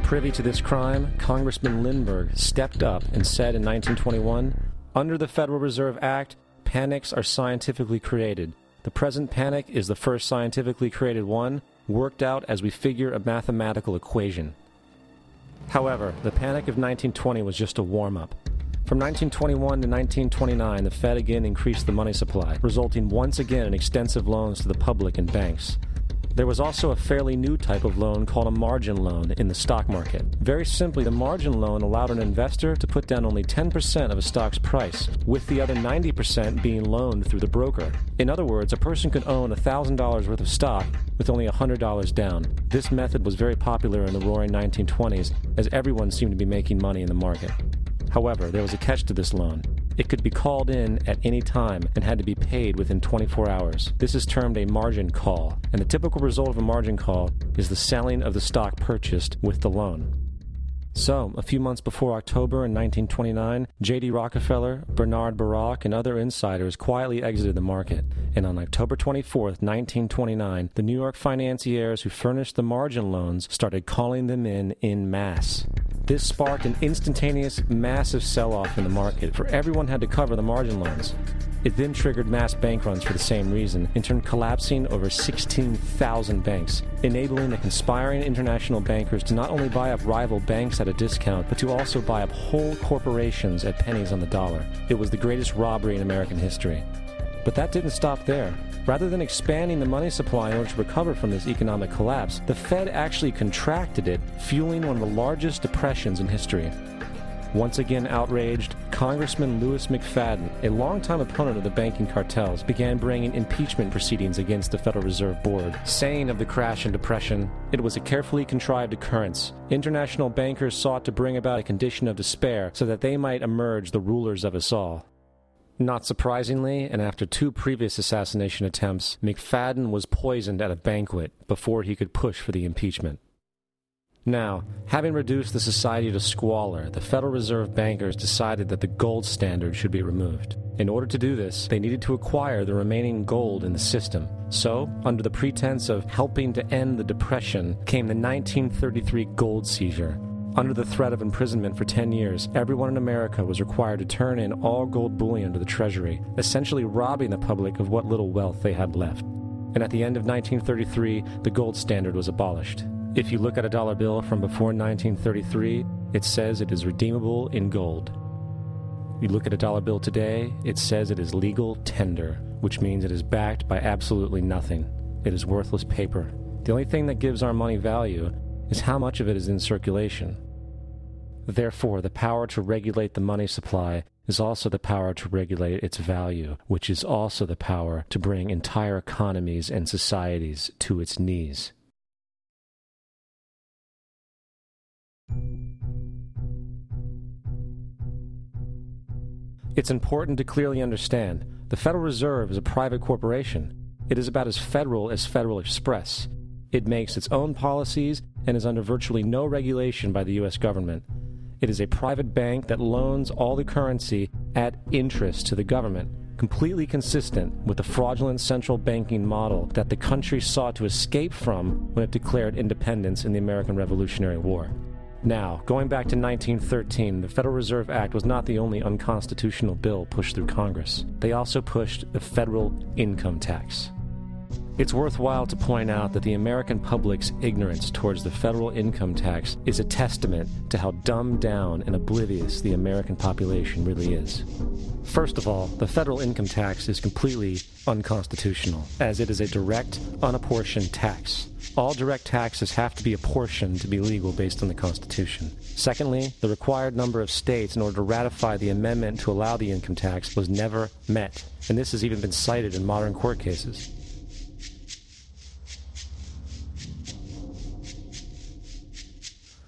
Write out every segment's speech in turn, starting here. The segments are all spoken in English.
Privy to this crime, Congressman Lindbergh stepped up and said in 1921, "Under the Federal Reserve Act, panics are scientifically created. The present panic is the first scientifically created one, worked out as we figure a mathematical equation." However, the panic of 1920 was just a warm-up. From 1921 to 1929, the Fed again increased the money supply, resulting once again in extensive loans to the public and banks. There was also a fairly new type of loan called a margin loan in the stock market. Very simply, the margin loan allowed an investor to put down only 10% of a stock's price, with the other 90% being loaned through the broker. In other words, a person could own $1,000 worth of stock with only $100 down. This method was very popular in the roaring 1920s, as everyone seemed to be making money in the market. However, there was a catch to this loan. It could be called in at any time and had to be paid within 24 hours. This is termed a margin call, and the typical result of a margin call is the selling of the stock purchased with the loan. So, a few months before October in 1929, J.D. Rockefeller, Bernard Baruch, and other insiders quietly exited the market, and on October 24, 1929, the New York financiers who furnished the margin loans started calling them in masse. This sparked an instantaneous, massive sell-off in the market, for everyone had to cover the margin loans. It then triggered mass bank runs for the same reason, in turn collapsing over 16,000 banks, enabling the conspiring international bankers to not only buy up rival banks at a discount, but to also buy up whole corporations at pennies on the dollar. It was the greatest robbery in American history. But that didn't stop there. Rather than expanding the money supply in order to recover from this economic collapse, the Fed actually contracted it, fueling one of the largest depressions in history. Once again outraged, Congressman Louis McFadden, a longtime opponent of the banking cartels, began bringing impeachment proceedings against the Federal Reserve Board, saying of the crash and depression, "It was a carefully contrived occurrence. International bankers sought to bring about a condition of despair so that they might emerge the rulers of us all." Not surprisingly, and after 2 previous assassination attempts, McFadden was poisoned at a banquet before he could push for the impeachment. Now, having reduced the society to squalor, the Federal Reserve bankers decided that the gold standard should be removed. In order to do this, they needed to acquire the remaining gold in the system. So, under the pretense of helping to end the Depression, came the 1933 gold seizure. Under the threat of imprisonment for 10 years, everyone in America was required to turn in all gold bullion to the Treasury, essentially robbing the public of what little wealth they had left. And at the end of 1933, the gold standard was abolished. If you look at a dollar bill from before 1933, it says it is redeemable in gold. You look at a dollar bill today, it says it is legal tender, which means it is backed by absolutely nothing. It is worthless paper. The only thing that gives our money value is how much of it is in circulation. Therefore, the power to regulate the money supply is also the power to regulate its value, which is also the power to bring entire economies and societies to its knees. It's important to clearly understand, the Federal Reserve is a private corporation. It is about as Federal Express. It makes its own policies and is under virtually no regulation by the U.S. government. It is a private bank that loans all the currency at interest to the government, completely consistent with the fraudulent central banking model that the country sought to escape from when it declared independence in the American Revolutionary War. Now, going back to 1913, the Federal Reserve Act was not the only unconstitutional bill pushed through Congress. They also pushed the federal income tax. It's worthwhile to point out that the American public's ignorance towards the federal income tax is a testament to how dumbed down and oblivious the American population really is. First of all, the federal income tax is completely unconstitutional, as it is a direct, unapportioned tax. All direct taxes have to be apportioned to be legal based on the Constitution. Secondly, the required number of states in order to ratify the amendment to allow the income tax was never met, and this has even been cited in modern court cases.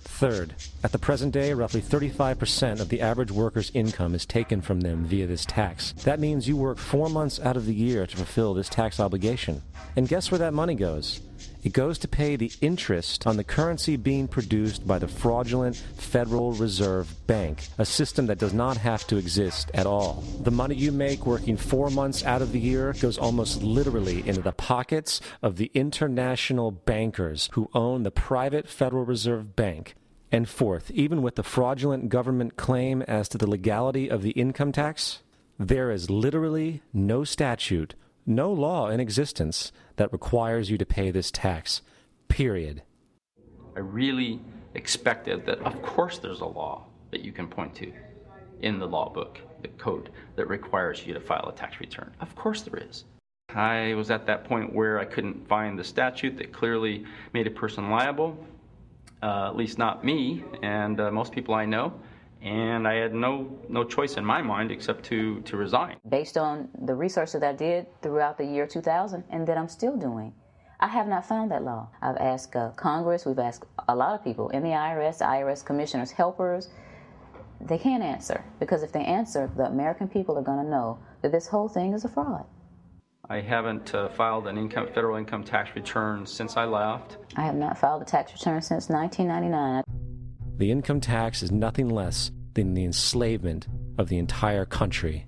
Third, at the present day, roughly 35% of the average worker's income is taken from them via this tax. That means you work 4 months out of the year to fulfill this tax obligation. And guess where that money goes? It goes to pay the interest on the currency being produced by the fraudulent Federal Reserve Bank, a system that does not have to exist at all. The money you make working 4 months out of the year goes almost literally into the pockets of the international bankers who own the private Federal Reserve Bank. And fourth, even with the fraudulent government claim as to the legality of the income tax, there is literally no statute, no law in existence that requires you to pay this tax, period. I really expected that, of course, there's a law that you can point to in the law book, the code, that requires you to file a tax return. Of course there is. I was at that point where I couldn't find the statute that clearly made a person liable, at least not me and most people I know, and I had no choice in my mind except to resign. Based on the research that I did throughout the year 2000 and that I'm still doing, I have not found that law. I've asked Congress, we've asked a lot of people in the IRS commissioners, helpers. They can't answer, because if they answer, the American people are going to know that this whole thing is a fraud. I haven't filed an federal income tax return since I left. I have not filed a tax return since 1999. The income tax is nothing less than the enslavement of the entire country.